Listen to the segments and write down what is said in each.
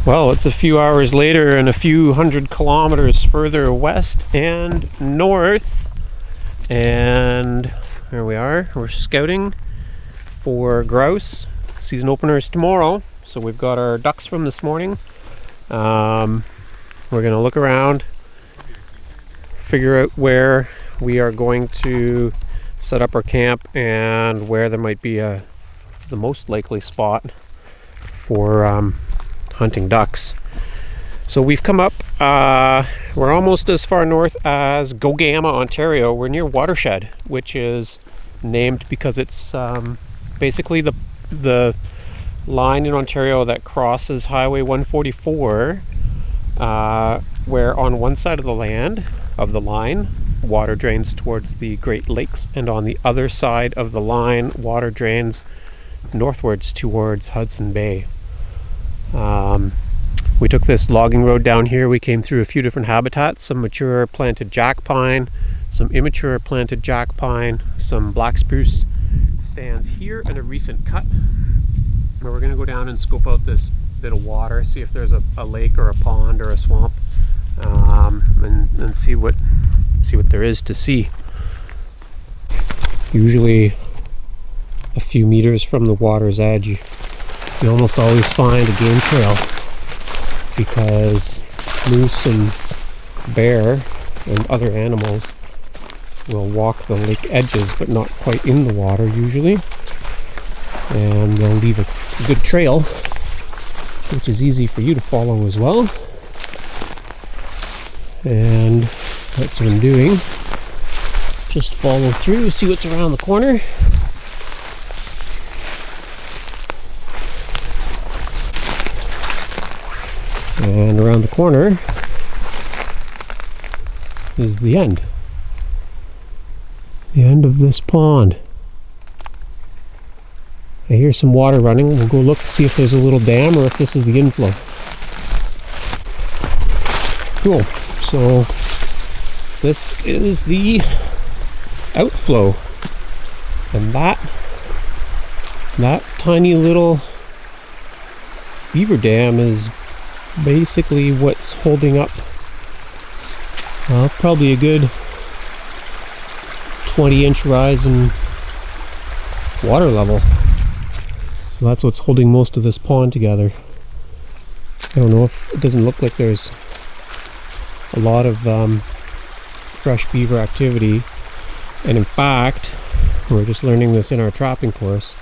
Well, it's a few hours later and a few hundred kilometers further west and north, and here we are. We're scouting for grouse. Season opener is tomorrow, so we've got our ducks from this morning. We're gonna look around, figure out where we are going to set up our camp and where there might be the most likely spot for hunting ducks. So we've come up, we're almost as far north as Gogama, Ontario. We're near Watershed, which is named because it's basically the line in Ontario that crosses Highway 144, where on one side of the line, water drains towards the Great Lakes, and on the other side of the line, water drains northwards towards Hudson Bay. We took this logging road down here. We came through a few different habitats, some mature planted jack pine, some immature planted jack pine, some black spruce stands here, and a recent cut. Where we're going to go down and scope out this bit of water, see if there's a lake or a pond or a swamp, and see what there is to see. Usually a few meters from the water's edge, you almost always find a game trail, because moose and bear and other animals will walk the lake edges but not quite in the water usually, and they'll leave a good trail which is easy for you to follow as well. And that's what I'm doing. Just follow through, see what's around the corner. And around the corner is the end. The end of this pond. I hear some water running. We'll go look to see if there's a little dam or if this is the inflow. Cool. So this is the outflow. And that tiny little beaver dam is basically what's holding up probably a good 20-inch rise in water level. So that's what's holding most of this pond together. I don't know, if it doesn't look like there's a lot of fresh beaver activity, and in fact, we're just learning this in our trapping course,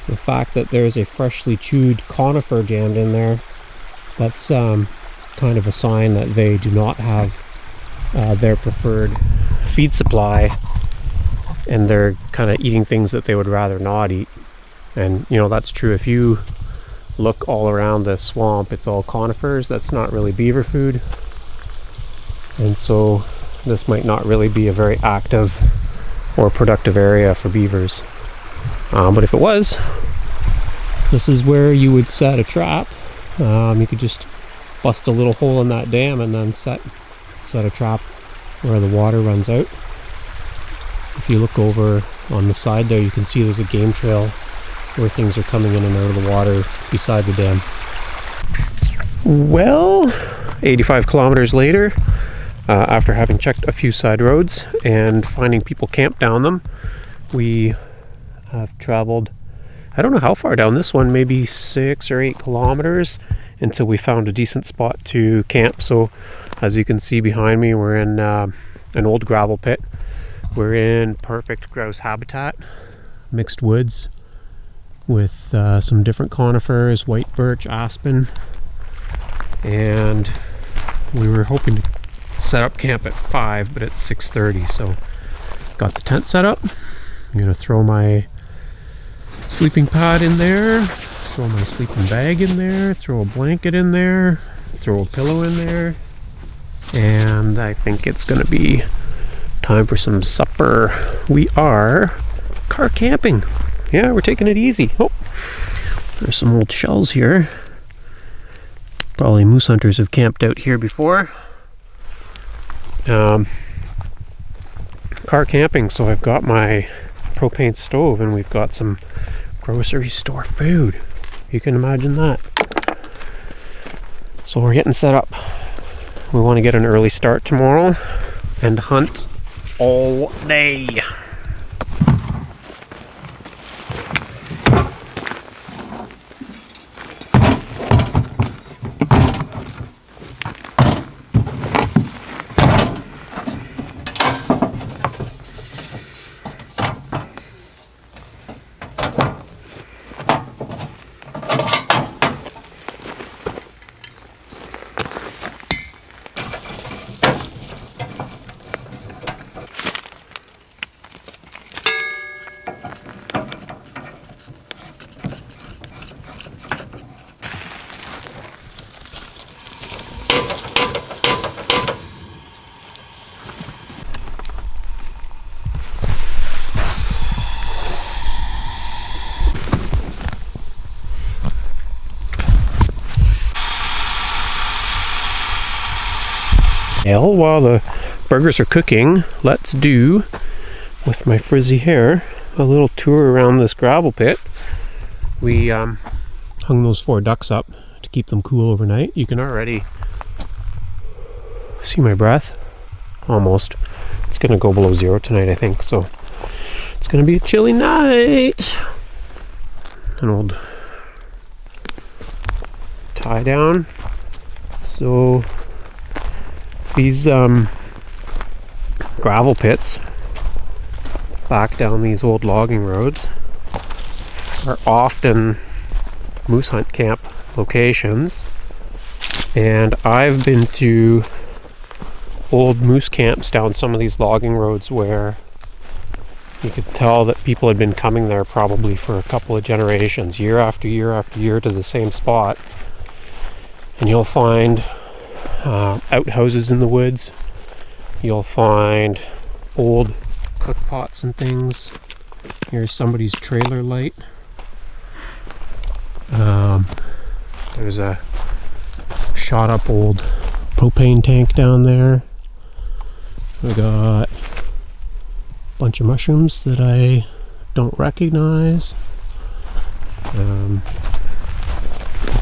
the fact that there's a freshly chewed conifer jammed in there, that's kind of a sign that they do not have their preferred feed supply, and they're kind of eating things that they would rather not eat. And you know, that's true. If you look all around this swamp, it's all conifers. That's not really beaver food, and so this might not really be a very active or productive area for beavers. But if it was, this is where you would set a trap. You could just bust a little hole in that dam and then set a trap where the water runs out. If you look over on the side there, you can see there's a game trail where things are coming in and out of the water beside the dam. Well, 85 kilometers later, after having checked a few side roads and finding people camped down them, we have traveled, I don't know how far down this one, maybe 6 or 8 kilometers until we found a decent spot to camp. So as you can see behind me, we're in an old gravel pit. We're in perfect grouse habitat, mixed woods with some different conifers, white birch, aspen, and we were hoping to set up camp at 5, but it's 6:30, so got the tent set up. I'm gonna throw my sleeping pad in there, throw my sleeping bag in there, throw a blanket in there, throw a pillow in there, and I think it's gonna be time for some supper. We are car camping. Yeah, we're taking it easy. Oh, there's some old shells here. Probably moose hunters have camped out here before. Car camping, so I've got my propane stove and we've got some grocery store food. You can imagine that. So we're getting set up. We want to get an early start tomorrow and hunt all day. Well, while the burgers are cooking, let's do, with my frizzy hair, a little tour around this gravel pit. We hung those 4 ducks up to keep them cool overnight. You can already see my breath, almost. It's gonna go below 0 tonight, I think, so it's gonna be a chilly night. An old tie down. So these gravel pits back down these old logging roads are often moose hunt camp locations, and I've been to old moose camps down some of these logging roads where you could tell that people had been coming there probably for a couple of generations, year after year after year, to the same spot. And you'll find outhouses in the woods. You'll find old cook pots and things. Here's somebody's trailer light. There's a shot up old propane tank down there. We got a bunch of mushrooms that I don't recognize.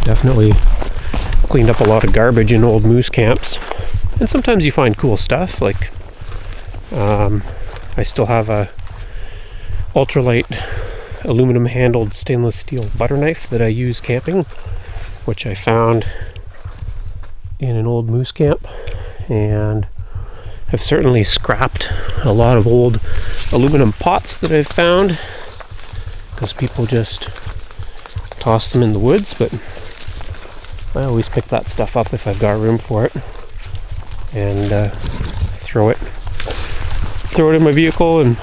Definitely cleaned up a lot of garbage in old moose camps, and sometimes you find cool stuff. Like I still have a ultralight aluminum handled stainless steel butter knife that I use camping, which I found in an old moose camp, and I've certainly scrapped a lot of old aluminum pots that I've found because people just toss them in the woods, but I always pick that stuff up if I've got room for it and throw it in my vehicle and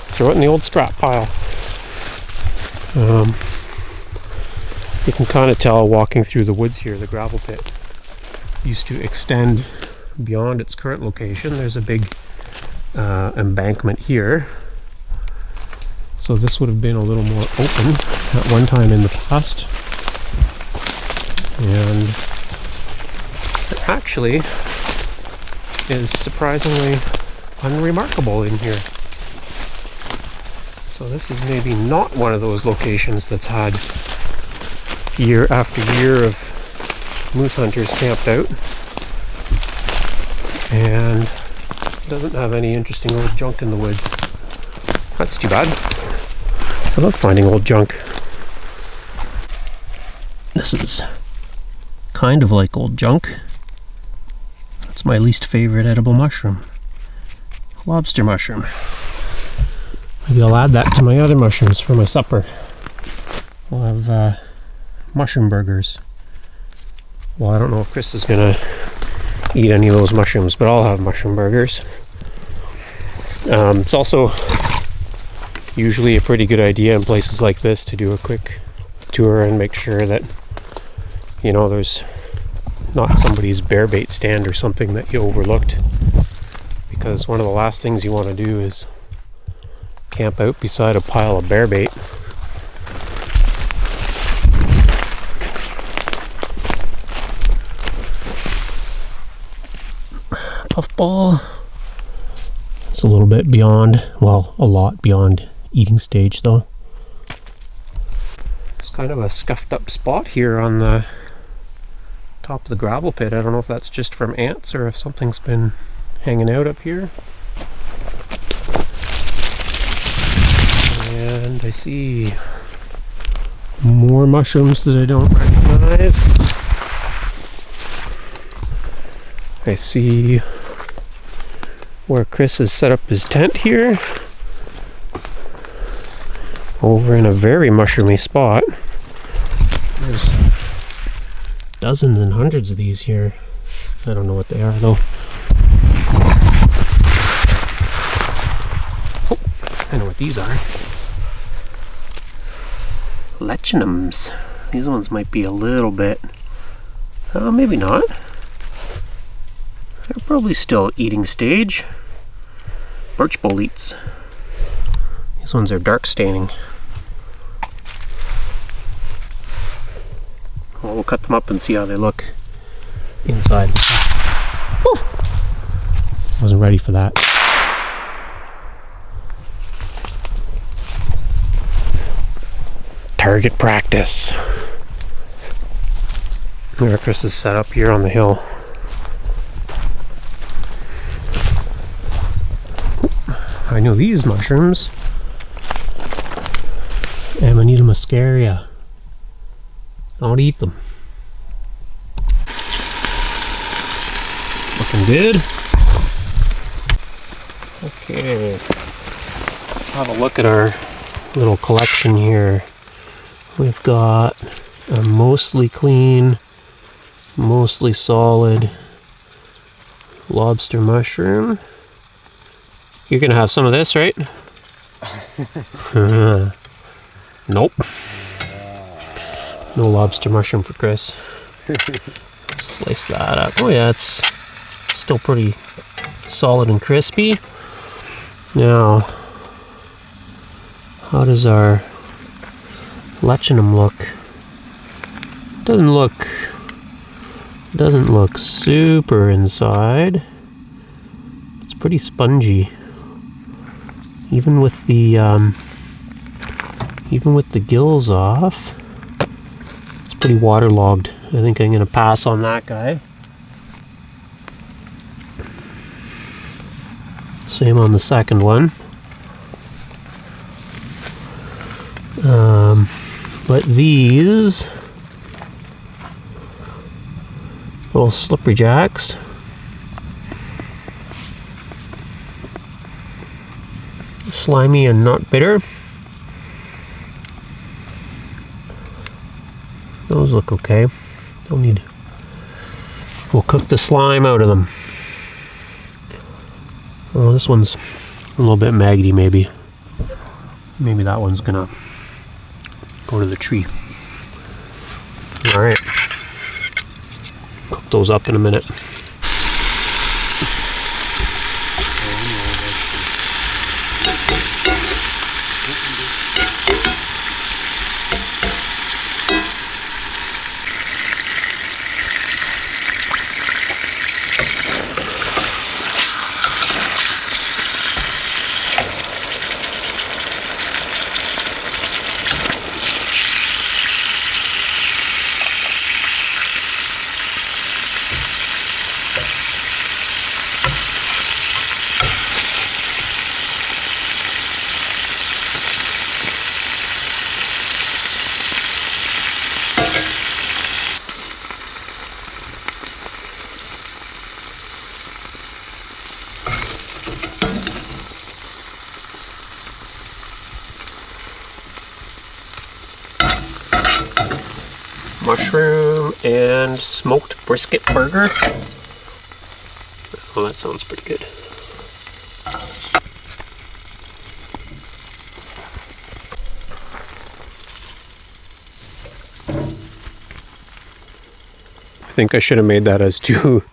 throw it in the old scrap pile. You can kind of tell walking through the woods here, the gravel pit used to extend beyond its current location. There's a big embankment here, so this would have been a little more open at one time in the past. And it actually is surprisingly unremarkable in here. So this is maybe not one of those locations that's had year after year of moose hunters camped out, and doesn't have any interesting old junk in the woods. That's too bad. I love finding old junk. This is kind of like old junk. That's my least favorite edible mushroom. Lobster mushroom. Maybe I'll add that to my other mushrooms for my supper. We'll have mushroom burgers. Well, I don't know if Chris is gonna eat any of those mushrooms, but I'll have mushroom burgers. It's also usually a pretty good idea in places like this to do a quick tour and make sure that, you know, there's not somebody's bear bait stand or something that you overlooked, because one of the last things you want to do is camp out beside a pile of bear bait. Puffball. It's a little bit beyond, well, a lot beyond eating stage though. It's kind of a scuffed up spot here on the top of the gravel pit. I don't know if that's just from ants or if something's been hanging out up here. And I see more mushrooms that I don't recognize. I see where Chris has set up his tent here. Over in a very mushroomy spot. There's dozens and hundreds of these here. I don't know what they are though. Oh, I know what these are. Lechinums. These ones might be a little bit... maybe not. They're probably still eating stage. Birch boletes. These ones are dark staining. Well, we'll cut them up and see how they look inside. Whew. Wasn't ready for that. Target practice. There, Chris is set up here on the hill. I know these mushrooms. Amanita muscaria. Don't eat them. Looking good. Okay. Let's have a look at our little collection here. We've got a mostly clean, mostly solid lobster mushroom. You're gonna have some of this, right? Nope. No lobster mushroom for Chris. Slice that up. Oh yeah, it's still pretty solid and crispy. Now, how does our lechinum look? Doesn't look super inside. It's pretty spongy. Even with the gills off, it's pretty waterlogged. I think I'm gonna pass on that guy. Same on the second one. But these little slippery jacks, slimy and not bitter. Those look okay. Don't need. We'll cook the slime out of them. Oh, this one's a little bit maggoty, maybe. Maybe that one's gonna go to the tree. All right. Cook those up in a minute. Mushroom and smoked brisket burger. Oh, that sounds pretty good. I think I should have made that as 2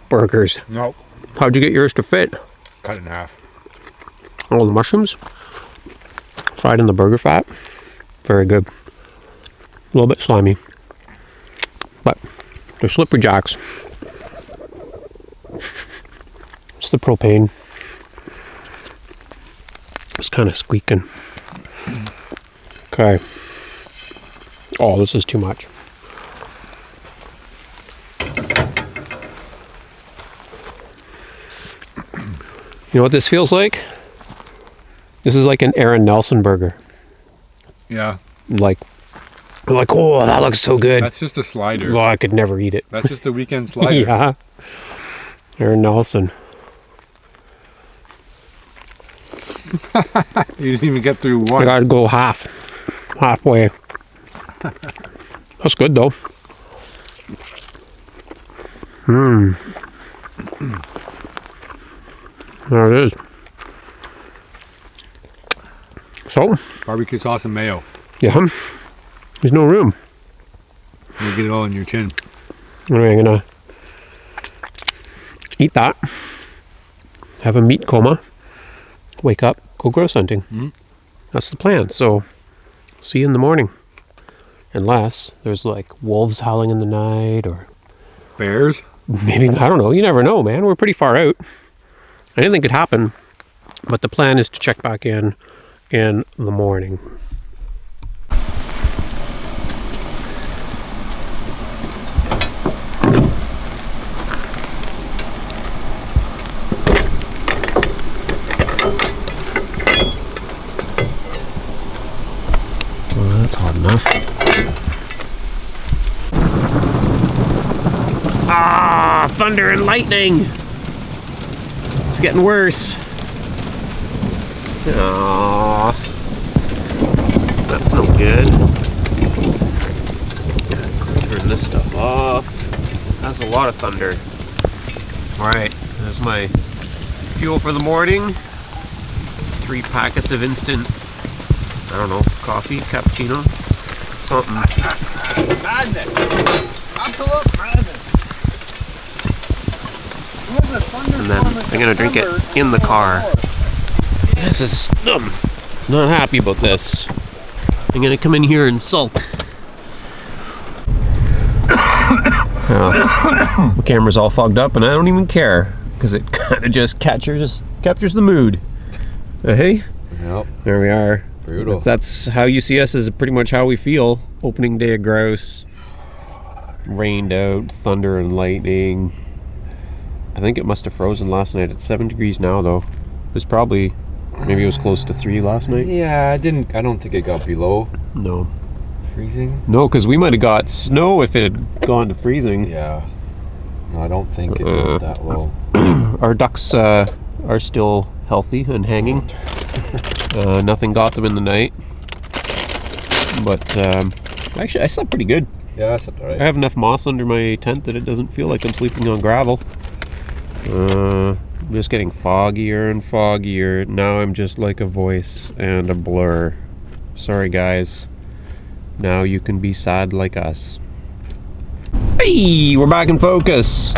burgers. Nope. How'd you get yours to fit? Cut it in half. All the mushrooms fried in the burger fat. Very good. A little bit slimy, but they're slippery jacks. It's the propane. It's kind of squeaking. Okay. Oh, this is too much. You know what this feels like? This is like an Aaron Nelson burger. Yeah. Like, oh, that looks so good. That's just a slider. Well, I could never eat it. That's just a weekend slider. Yeah. Aaron Nelson. You didn't even get through one. I gotta go halfway. That's good though. There it is. So, Barbecue sauce and mayo. yeah, there's no room. You get it all in your chin. Anyway, I'm gonna eat that, have a meat coma, wake up, go grouse hunting. That's the plan. So, see you in the morning. Unless there's like wolves howling in the night or Bears? maybe, I don't know. You never know, man. We're pretty far out. Anything could happen, but the plan is to check back in the morning. Well, that's hot enough. Ah, thunder and lightning. It's getting worse. Aww. That's no good. Turn this stuff off. That's a lot of thunder. Alright, there's my fuel for the morning. 3 packets of instant, I don't know, coffee, cappuccino, something. Madness! Absolute madness! And then I'm gonna drink it in the car. This is not happy about this. I'm gonna come in here and sulk. The camera's all fogged up and I don't even care because it kind of just captures the mood. Hey? Yep. There we are. Brutal. That's how you see us, is pretty much how we feel. Opening day of grouse. Rained out, thunder and lightning. I think it must have frozen last night. It's 7 degrees now though. It was probably, maybe it was close to 3 last night. Yeah, I don't think it got below No. freezing. No, because we might have got snow if it had gone to freezing. Yeah. No, I don't think it went that low. Our ducks are still healthy and hanging. Nothing got them in the night. But actually I slept pretty good. Yeah, that's alright. I have enough moss under my tent that it doesn't feel like I'm sleeping on gravel. I'm just getting foggier and foggier. Now I'm just like a voice and a blur. Sorry guys. Now you can be sad like us. Hey, we're back in focus.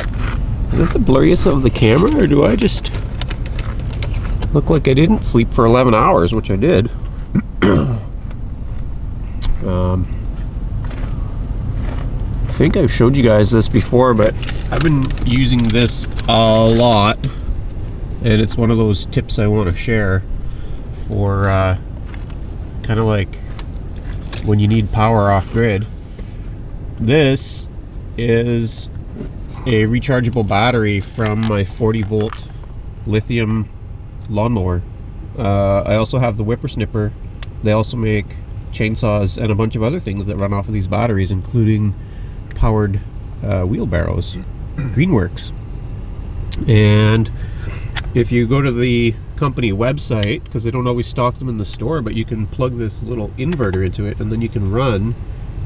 Is that the blurriest of the camera, or do I just look like I didn't sleep for 11 hours, which I did? I think I've showed you guys this before, but I've been using this a lot, and it's one of those tips I want to share for kind of like when you need power off grid. This is a rechargeable battery from my 40-volt lithium lawnmower. I also have the whippersnipper. They also make chainsaws and a bunch of other things that run off of these batteries, including powered wheelbarrows, Greenworks. And if you go to the company website, because they don't always stock them in the store, but you can plug this little inverter into it and then you can run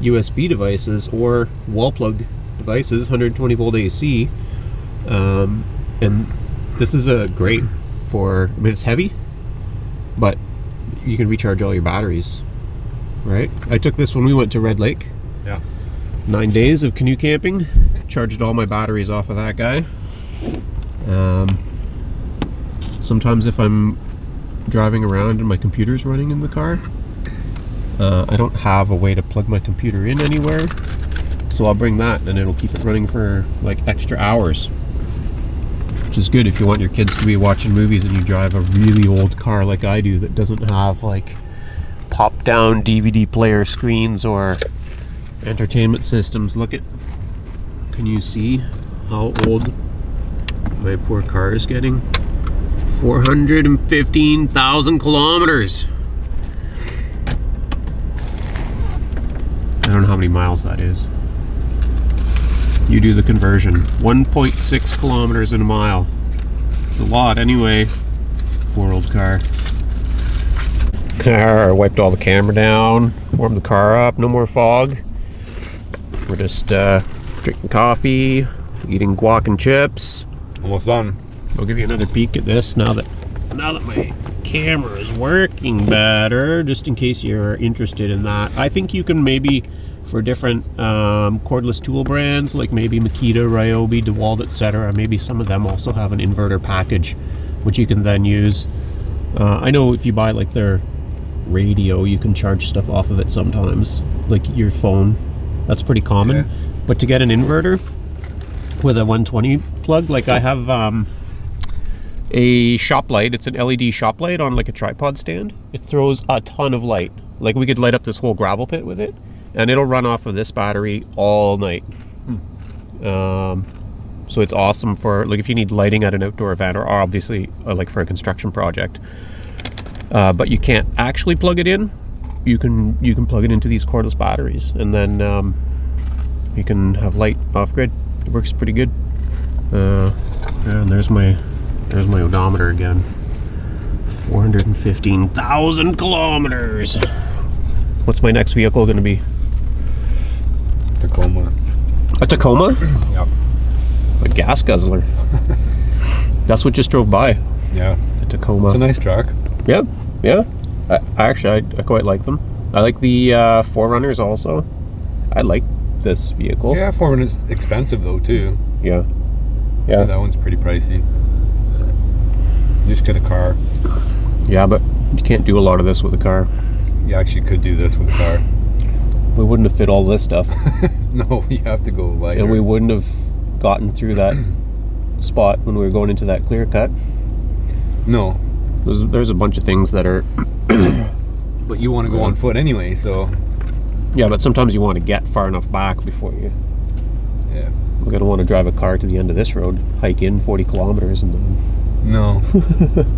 USB devices or wall plug devices, 120 volt AC. And this is a great for, I mean, it's heavy, but you can recharge all your batteries, right? I took this when we went to Red Lake. Yeah. 9 days of canoe camping, charged all my batteries off of that guy. Sometimes if I'm driving around and my computer's running in the car, I don't have a way to plug my computer in anywhere, so I'll bring that and it'll keep it running for like extra hours, which is good if you want your kids to be watching movies and you drive a really old car like I do that doesn't have like pop down DVD player screens or entertainment systems. Look at, can you see how old my poor car is getting? 415,000 kilometers. I don't know how many miles that is. You do the conversion. 1.6 kilometers in a mile. It's a lot anyway. Poor old car. I wiped all the camera down, warmed the car up, no more fog. We're just drinking coffee, eating guac and chips. Almost done. I'll give you another peek at this now that my camera is working better, just in case you're interested in that. I think you can maybe, for different cordless tool brands, like maybe Makita, Ryobi, DeWalt, etc., maybe some of them also have an inverter package, which you can then use. I know if you buy like their radio, you can charge stuff off of it sometimes, like your phone. That's pretty common. Yeah. But to get an inverter with a 120 plug, like I have a shop light. It's an LED shop light on like a tripod stand. It throws a ton of light. Like we could light up this whole gravel pit with it, and it'll run off of this battery all night. So it's awesome for like if you need lighting at an outdoor event, or obviously like for a construction project. But you can't actually plug it in. You can plug it into these cordless batteries, and then you can have light off grid. It works pretty good. And there's my odometer again. 415,000 kilometers. What's my next vehicle going to be? Tacoma. A Tacoma? Yep. A gas guzzler. That's what just drove by. Yeah. A Tacoma. It's a nice truck. Yeah, yeah. I quite like them. I like the 4Runners also. I like this vehicle. Yeah, 4Runner's expensive though too. Yeah. Yeah, Yeah. that one's pretty pricey. You just get a car. Yeah, but you can't do a lot of this with a car. You actually could do this with a car. We wouldn't have fit all this stuff. No, you have to go lighter. And we wouldn't have gotten through that spot when we were going into that clear cut. No. There's a bunch of things that are... But you want to go on foot anyway, so... Yeah, but sometimes you want to get far enough back before you... Yeah. We're going to want to drive a car to the end of this road, hike in 40 kilometers and then... No.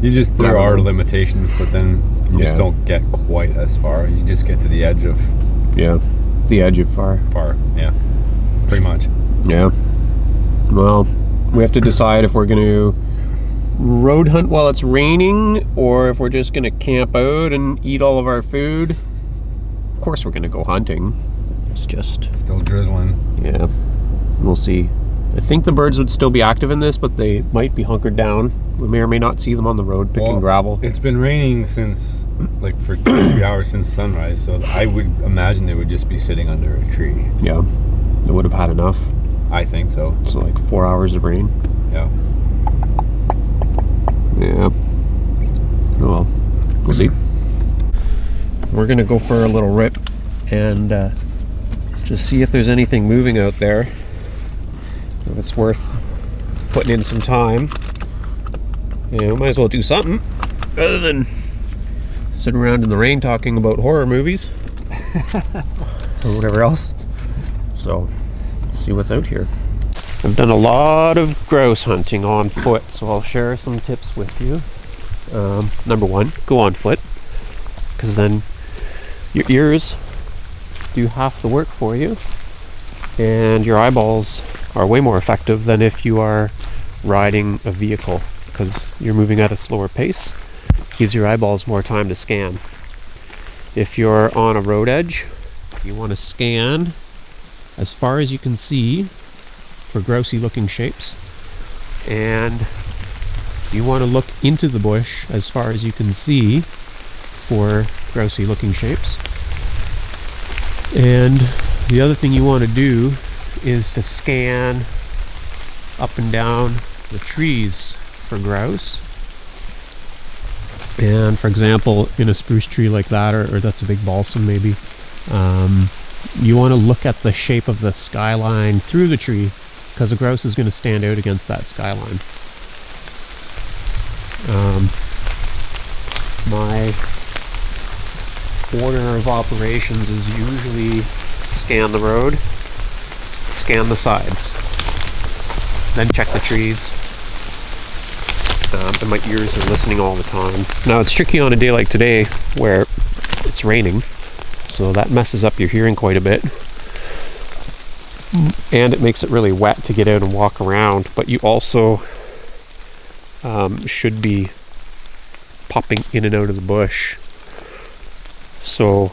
There are limitations, but then you just don't get quite as far. You just get to the edge of... Yeah, the edge of far. Yeah. Pretty much. Yeah. Well, we have to decide if we're going to road hunt while it's raining, or if we're just going to camp out and eat all of our food. Of course we're going to go hunting. It's just... Still drizzling. Yeah. We'll see. I think the birds would still be active in this, but they might be hunkered down. We may or may not see them on the road picking gravel. It's been raining since, like, for 2-3 hours since sunrise, so I would imagine they would just be sitting under a tree. Yeah. They would have had enough. I think so. So like 4 hours of rain. Yeah. Yeah. Well, we'll see. We're gonna go for a little rip and just see if there's anything moving out there. If it's worth putting in some time. Yeah, we might as well do something other than sit around in the rain talking about horror movies or whatever else. So, let's see what's out here. I've done a lot of grouse hunting on foot, so I'll share some tips with you. Number one, go on foot, because then your ears do half the work for you, and your eyeballs are way more effective than if you are riding a vehicle, because you're moving at a slower pace. Gives your eyeballs more time to scan. If you're on a road edge, you want to scan as far as you can see for grousey looking shapes, and you want to look into the bush as far as you can see for grousey looking shapes. And the other thing you want to do is to scan up and down the trees for grouse. And for example, in a spruce tree like that, or that's a big balsam maybe, you want to look at the shape of the skyline through the tree, because the grouse is going to stand out against that skyline. My order of operations is usually scan the road, scan the sides, then check the trees, and my ears are listening all the time. Now it's tricky on a day like today where it's raining, so that messes up your hearing quite a bit. And it makes it really wet to get out and walk around, but you also should be popping in and out of the bush. So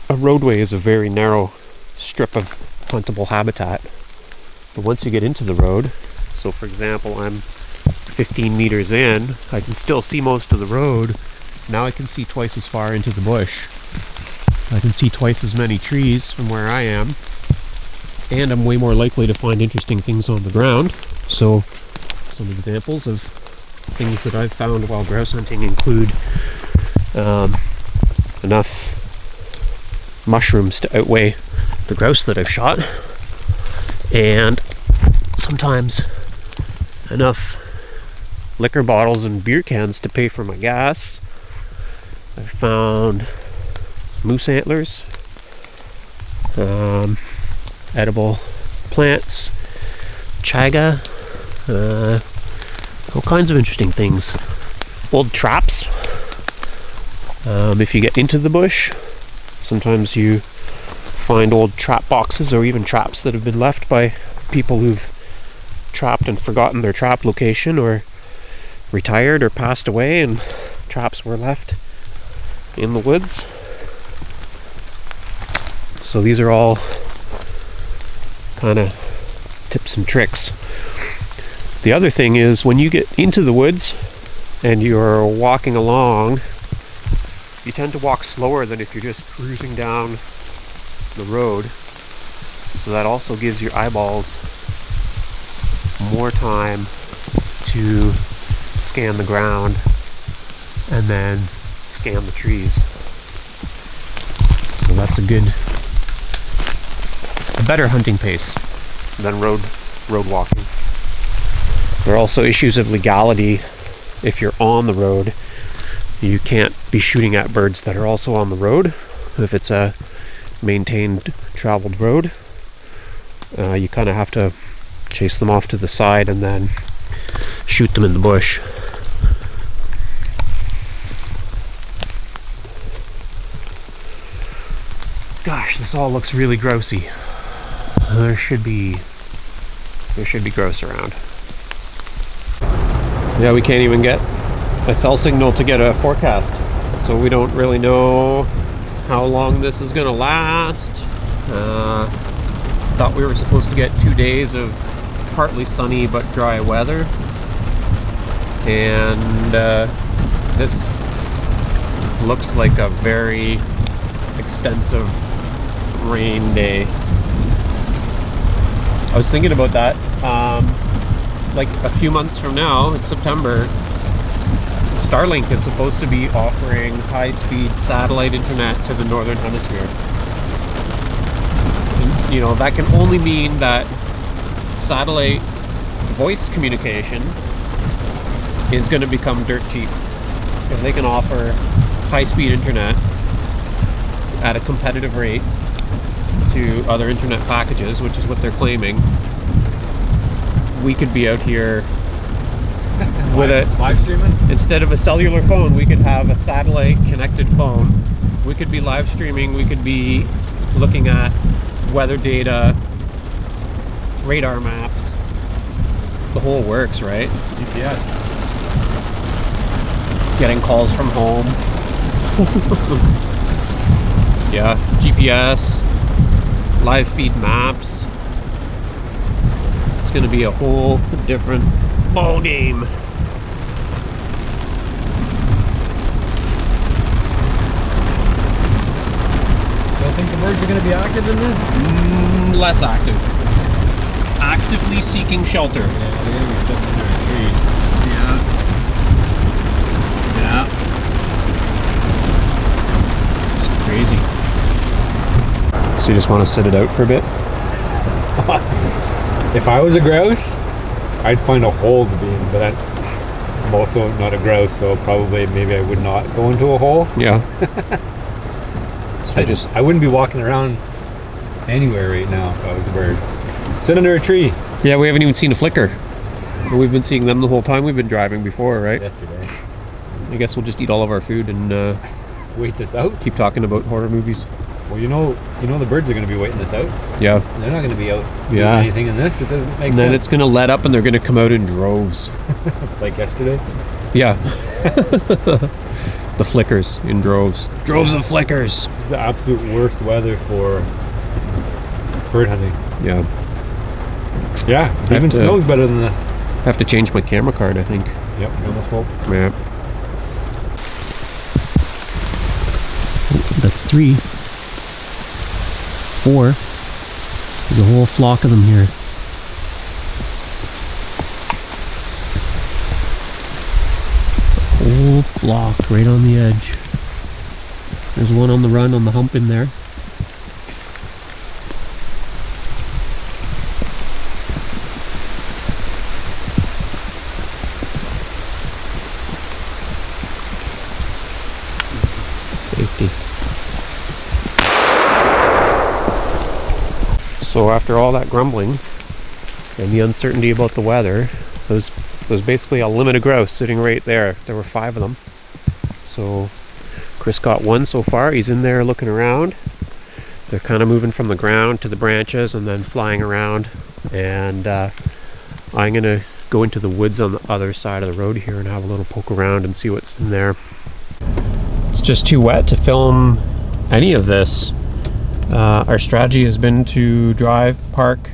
a roadway is a very narrow strip of huntable habitat, but once you get into the road, so for example I'm 15 meters in, I can still see most of the road. Now I can see twice as far into the bush. I can see twice as many trees from where I am, and I'm way more likely to find interesting things on the ground. So some examples of things that I've found while grouse hunting include enough mushrooms to outweigh the grouse that I've shot, and sometimes enough liquor bottles and beer cans to pay for my gas. I've found moose antlers, edible plants, chaga, all kinds of interesting things. Old traps. If you get into the bush, sometimes you find old trap boxes or even traps that have been left by people who've trapped and forgotten their trap location, or retired or passed away, and traps were left in the woods. So these are all kind of tips and tricks. The other thing is, when you get into the woods and you're walking along, you tend to walk slower than if you're just cruising down the road. So that also gives your eyeballs more time to scan the ground and then scan the trees. So that's a better hunting pace than road walking. There are also issues of legality. If you're on the road, you can't be shooting at birds that are also on the road. If it's a maintained traveled road, you kind of have to chase them off to the side and then shoot them in the bush. Gosh, this all looks really grousey. There should be grouse around. Yeah, we can't even get a cell signal to get a forecast, so we don't really know how long this is gonna last. Thought we were supposed to get 2 days of partly sunny but dry weather, and this looks like a very extensive rain day. I was thinking about that. Like a few months from now, it's September, Starlink is supposed to be offering high-speed satellite internet to the northern hemisphere. And, you know, that can only mean that satellite voice communication is going to become dirt cheap. If they can offer high-speed internet at a competitive rate to other internet packages, which is what they're claiming, we could be out here with live streaming. Instead of a cellular phone, we could have a satellite connected phone. We could be live streaming, we could be looking at weather data, radar maps, the whole works, right? GPS. Getting calls from home. Yeah, GPS, live feed maps. It's going to be a whole different ball game. Still think the birds are going to be active in this? Less active. Actively seeking shelter. Yeah, they're going to be sitting under a tree. Yeah. It's crazy. So you just want to sit it out for a bit? If I was a grouse, I'd find a hole to be in, but I'm also not a grouse, so probably maybe I would not go into a hole. Yeah. I wouldn't be walking around anywhere right now if I was a bird. Sit under a tree. Yeah, we haven't even seen a flicker. Well, we've been seeing them the whole time we've been driving before, right? Yesterday. I guess we'll just eat all of our food and Wait this out? keep talking about horror movies. Well, you know the birds are going to be waiting this out. Yeah. They're not going to be out doing Yeah. anything in this. It doesn't make And sense. then it's going to let up and they're going to come out in droves. Like yesterday. Yeah. The flickers in droves. Droves of flickers. This is the absolute worst weather for bird hunting. Yeah. Yeah, even snow's better than this. I have to change my camera card, I think. Yep, almost full. Yeah. That's 3. 4. There's a whole flock of them here. Whole flock right on the edge. There's one on the run on the hump in there. Safety. So after all that grumbling and the uncertainty about the weather, there's basically a limit of grouse sitting right there. There were 5 of them. So Chris got one so far. He's in there looking around. They're kind of moving from the ground to the branches and then flying around. And I'm gonna go into the woods on the other side of the road here and have a little poke around and see what's in there. It's just too wet to film any of this. Our strategy has been to drive, park,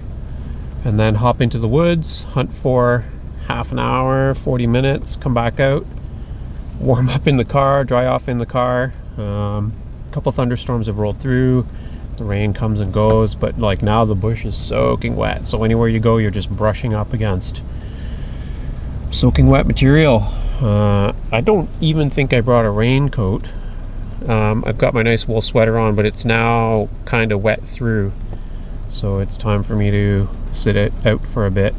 and then hop into the woods, hunt for half an hour, 40 minutes, come back out, warm up in the car, dry off in the car. A couple thunderstorms have rolled through, the rain comes and goes, but like now the bush is soaking wet, so anywhere you go you're just brushing up against soaking wet material. I don't even think I brought a raincoat. I've got my nice wool sweater on, but it's now kind of wet through, so it's time for me to sit it out for a bit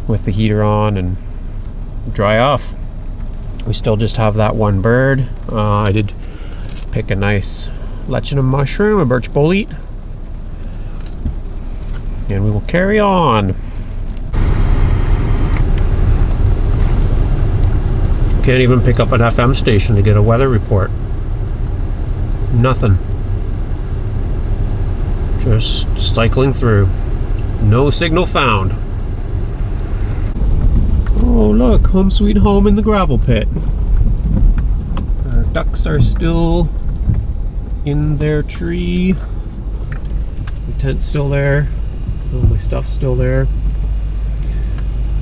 with the heater on and dry off. We still just have that one bird. I did pick a nice lectinum mushroom, a birch bolete, and we will carry on. Can't even pick up an FM station to get a weather report. Nothing. Just cycling through. No signal found. Oh look, home sweet home in the gravel pit. Our ducks are still in their tree. The tent's still there. All my stuff's still there.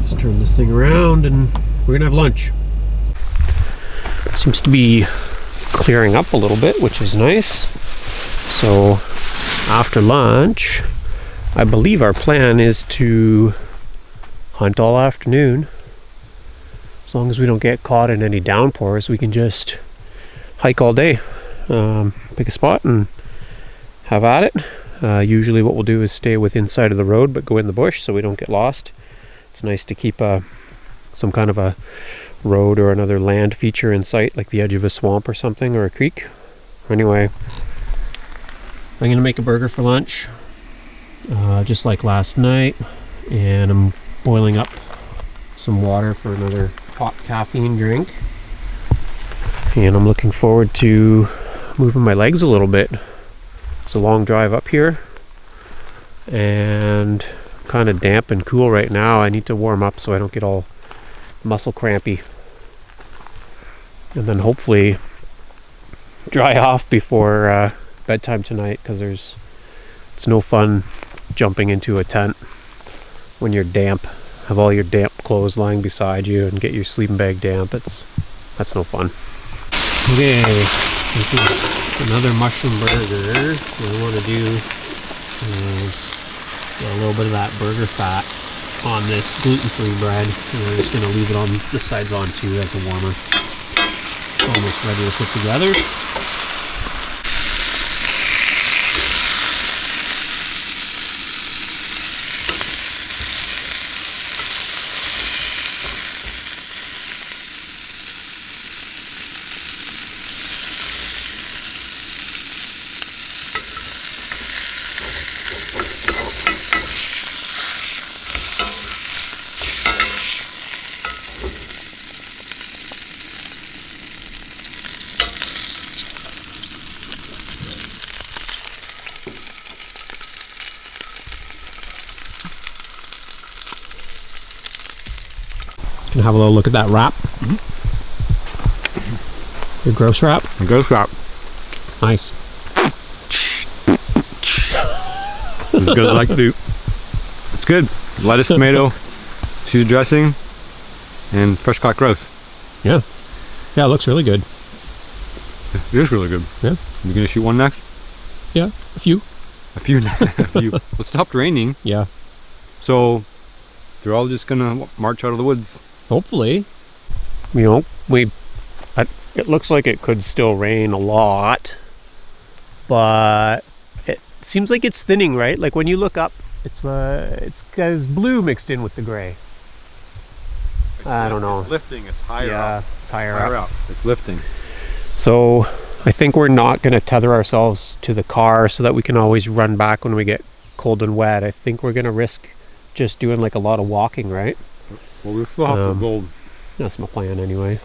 Just turn this thing around and we're gonna have lunch. Seems to be clearing up a little bit, which is nice. So after lunch, I believe our plan is to hunt all afternoon. As long as we don't get caught in any downpours, we can just hike all day. Pick a spot and have at it. Usually what we'll do is stay within sight of the road but go in the bush so we don't get lost. It's nice to keep some kind of a road or another land feature in sight, like the edge of a swamp or something, or a creek. Anyway, I'm gonna make a burger for lunch, just like last night, and I'm boiling up some water for another hot caffeine drink, and I'm looking forward to moving my legs a little bit. It's a long drive up here and kind of damp and cool right now. I need to warm up so I don't get all muscle crampy, and then hopefully dry off before bedtime tonight, because it's no fun jumping into a tent when you're damp, have all your damp clothes lying beside you and get your sleeping bag damp. That's no fun. Okay, this is another mushroom burger. What I want to do is get a little bit of that burger fat on this gluten-free bread, and I'm just going to leave it on the sides on too as a warmer. Almost ready to put together. Can have a little look at that wrap. Your grouse wrap. The grouse wrap. Nice. This is good as I like to do. It's good. Lettuce, tomato, Caesar dressing, and fresh caught grouse. Yeah. Yeah, it looks really good. It is really good. Yeah. You gonna shoot one next? Yeah, a few. A few. A few. Well, it stopped raining. Yeah. So they're all just gonna march out of the woods. Hopefully. You know, it looks like it could still rain a lot, but it seems like it's thinning, right? Like when you look up, it's got blue mixed in with the gray. I don't know. It's lifting. It's higher Yeah, up. it's higher up. It's lifting. So I think we're not going to tether ourselves to the car so that we can always run back when we get cold and wet. I think we're going to risk just doing like a lot of walking, right? Well, we still have to go That's my plan anyway.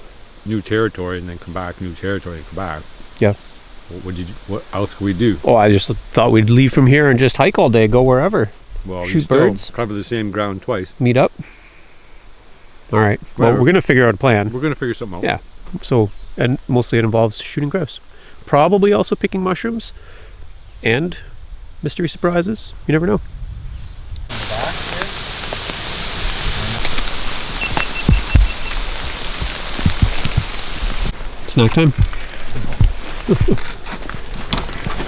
new territory and then come back, new territory and come back. Yeah. What else could we do? Oh, I just thought we'd leave from here and just hike all day, go wherever. Well, Shoot we still birds. cover the same ground twice. Meet up. All right. Well, Whatever. we're going to figure out a plan. We're gonna figure something out. Yeah. So, and mostly it involves shooting grouse. Probably also picking mushrooms and mystery surprises. You never know. Snack time.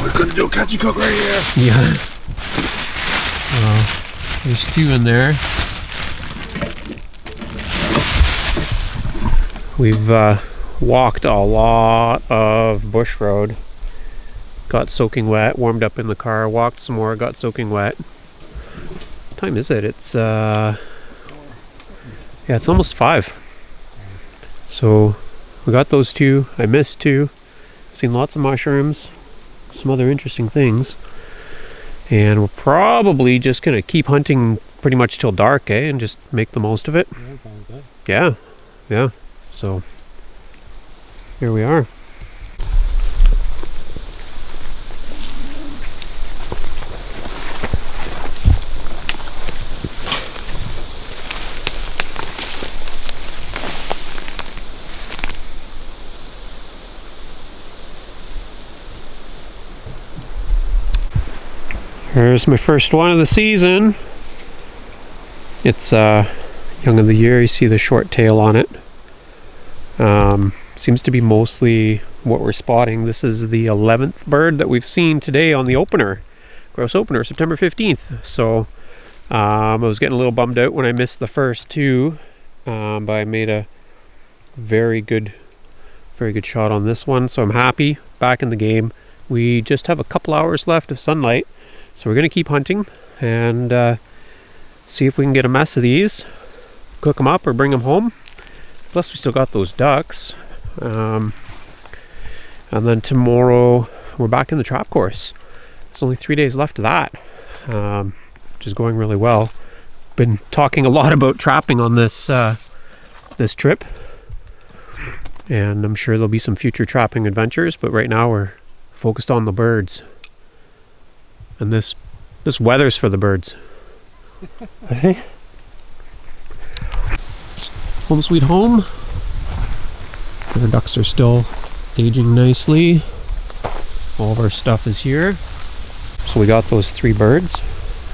We're gonna do a catch and cook right here. Yeah. There's two in there. We've walked a lot of bush road. Got soaking wet, warmed up in the car, walked some more, got soaking wet. What time is it? It's yeah, it's almost 5. So we got those two. I missed 2. Seen lots of mushrooms, some other interesting things. And we're probably just gonna keep hunting pretty much till dark, and just make the most of it. Yeah, yeah. So here we are. Here's my first one of the season. It's young of the year. You see the short tail on it. Seems to be mostly what we're spotting. This is the 11th bird that we've seen today on the opener, grouse opener, September 15th. So I was getting a little bummed out when I missed the first 2, but I made a very good shot on this one. So I'm happy, back in the game. We just have a couple hours left of sunlight, so we're gonna keep hunting and see if we can get a mess of these, cook them up or bring them home. Plus we still got those ducks. And then tomorrow we're back in the trap course. There's only 3 days left of that, which is going really well. Been talking a lot about trapping on this this trip, and I'm sure there'll be some future trapping adventures, but right now we're focused on the birds. And this weather's for the birds. Hey. Home sweet home. Our ducks are still aging nicely. All of our stuff is here. So we got those 3 birds.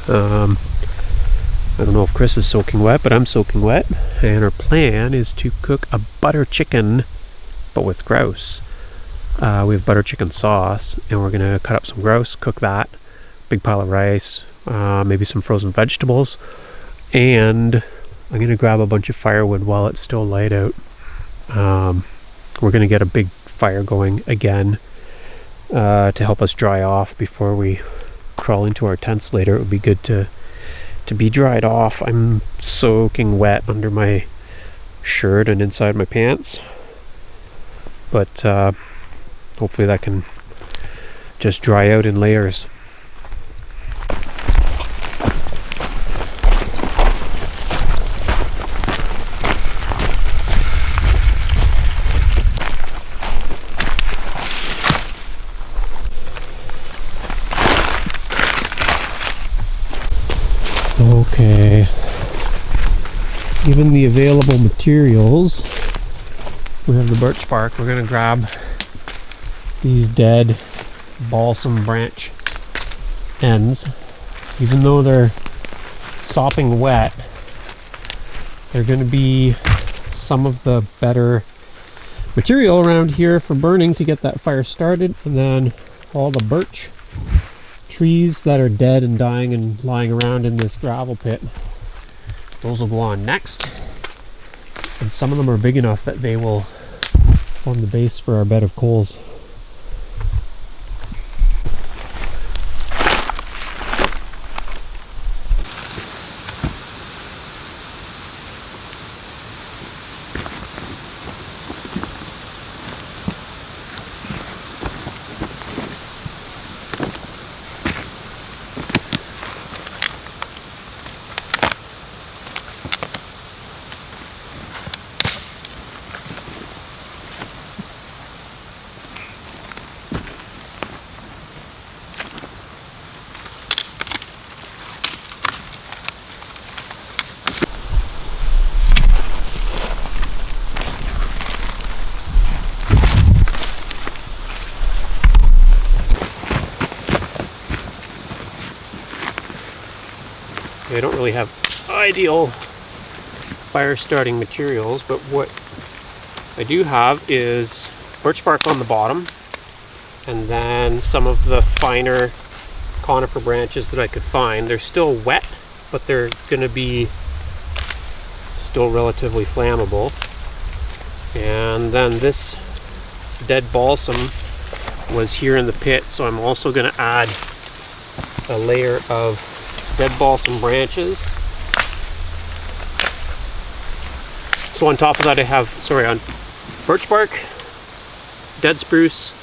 I don't know if Chris is soaking wet, but I'm soaking wet. And our plan is to cook a butter chicken, but with grouse. We have butter chicken sauce, and we're gonna cut up some grouse, cook that. Big pile of rice, maybe some frozen vegetables, and I'm gonna grab a bunch of firewood while it's still light out. We're gonna get a big fire going again to help us dry off before we crawl into our tents later. It would be good to be dried off. I'm soaking wet under my shirt and inside my pants, but hopefully that can just dry out in layers. Okay. Given the available materials, we have the birch bark. We're gonna grab these dead balsam branch ends. Even though they're sopping wet, they're gonna be some of the better material around here for burning to get that fire started. And then all the birch trees that are dead and dying and lying around in this gravel pit, those will go on next. And some of them are big enough that they will form the base for our bed of coals. I don't really have ideal fire starting materials, but what I do have is birch bark on the bottom, and then some of the finer conifer branches that I could find. They're still wet, but they're going to be still relatively flammable. And then this dead balsam was here in the pit, so I'm also going to add a layer of dead balsam branches. So on top of that I have, on birch bark, dead spruce,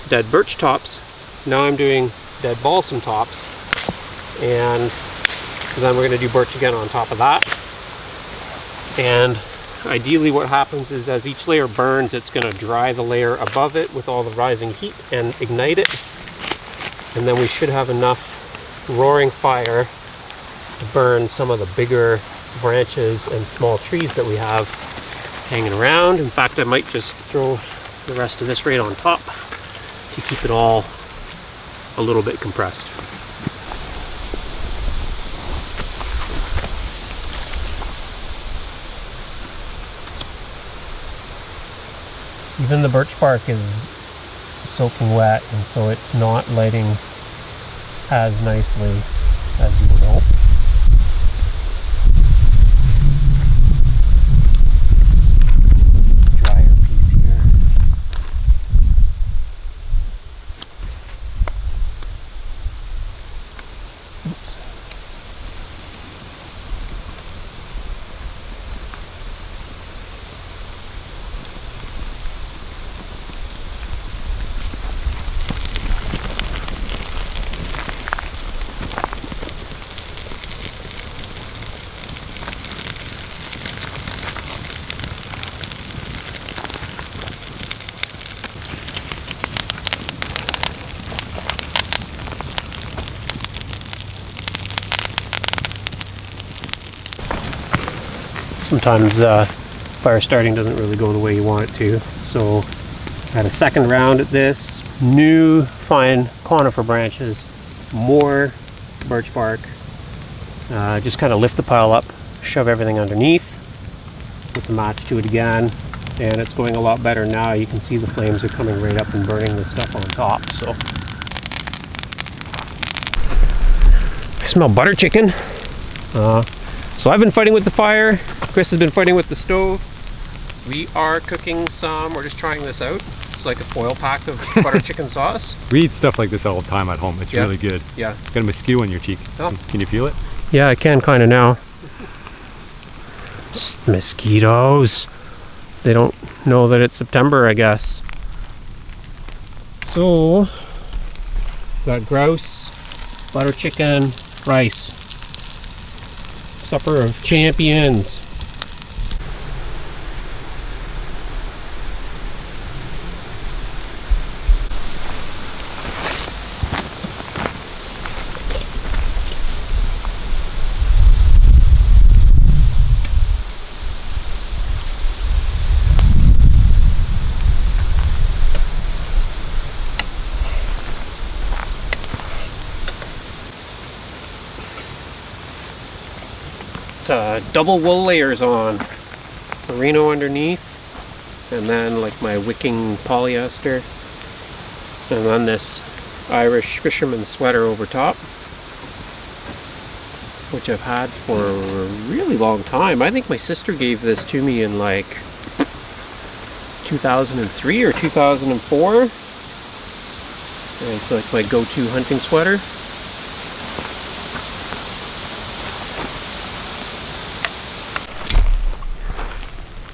dead birch tops. Now I'm doing dead balsam tops, and then we're going to do birch again on top of that. And ideally what happens is as each layer burns, it's going to dry the layer above it with all the rising heat and ignite it. And then we should have enough roaring fire to burn some of the bigger branches and small trees that we have hanging around. In fact, I might just throw the rest of this right on top to keep it all a little bit compressed. Even the birch bark is soaking wet, and so it's not lighting as nicely as you would hope. This is the drier piece here. Oops. Sometimes fire starting doesn't really go the way you want it to, so I had a second round at this. New fine conifer branches, more birch bark. Just kind of lift the pile up, shove everything underneath, put the match to it again, and it's going a lot better now. You can see the flames are coming right up and burning the stuff on top. So I smell butter chicken. So I've been fighting with the fire. Chris has been fighting with the stove. We are cooking some, we're just trying this out. It's like a foil pack of butter chicken sauce. We eat stuff like this all the time at home. It's really good. Yeah. Got a mosquito on your cheek. Oh. Can you feel it? Yeah, I can kind of now. Mosquitoes. They don't know that it's September, I guess. So, got grouse, butter chicken, rice. Supper of champions. double wool layers on. Merino underneath, and then like my wicking polyester, and then this Irish fisherman sweater over top, which I've had for a really long time. I think my sister gave this to me in like 2003 or 2004, and so it's my go-to hunting sweater.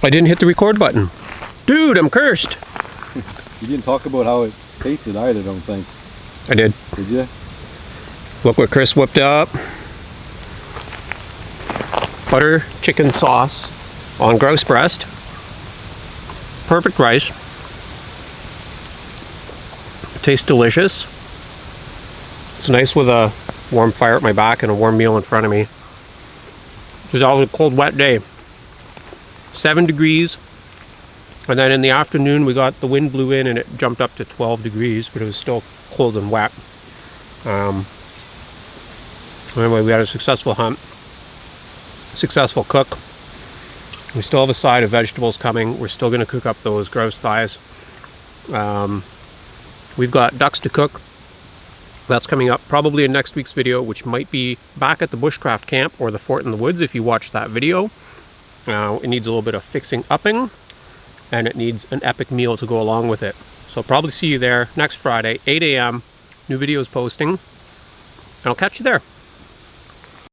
I didn't hit the record button. Dude, I'm cursed. You didn't talk about how it tasted either, I don't think. I did. Did you? Look what Chris whipped up. Butter chicken sauce on grouse breast. Perfect rice. Tastes delicious. It's nice with a warm fire at my back and a warm meal in front of me. It's always a cold, wet day. 7 degrees, and then in the afternoon we got the wind blew in and it jumped up to 12 degrees, but it was still cold and wet. Anyway, we had a successful hunt, successful cook. We still have a side of vegetables coming. We're still going to cook up those grouse thighs. We've got ducks to cook. That's coming up probably in next week's video, which might be back at the bushcraft camp or the fort in the woods if you watch that video. It needs a little bit of fixing upping, and it needs an epic meal to go along with it. So I'll probably see you there next Friday, 8 a.m. New videos posting, and I'll catch you there.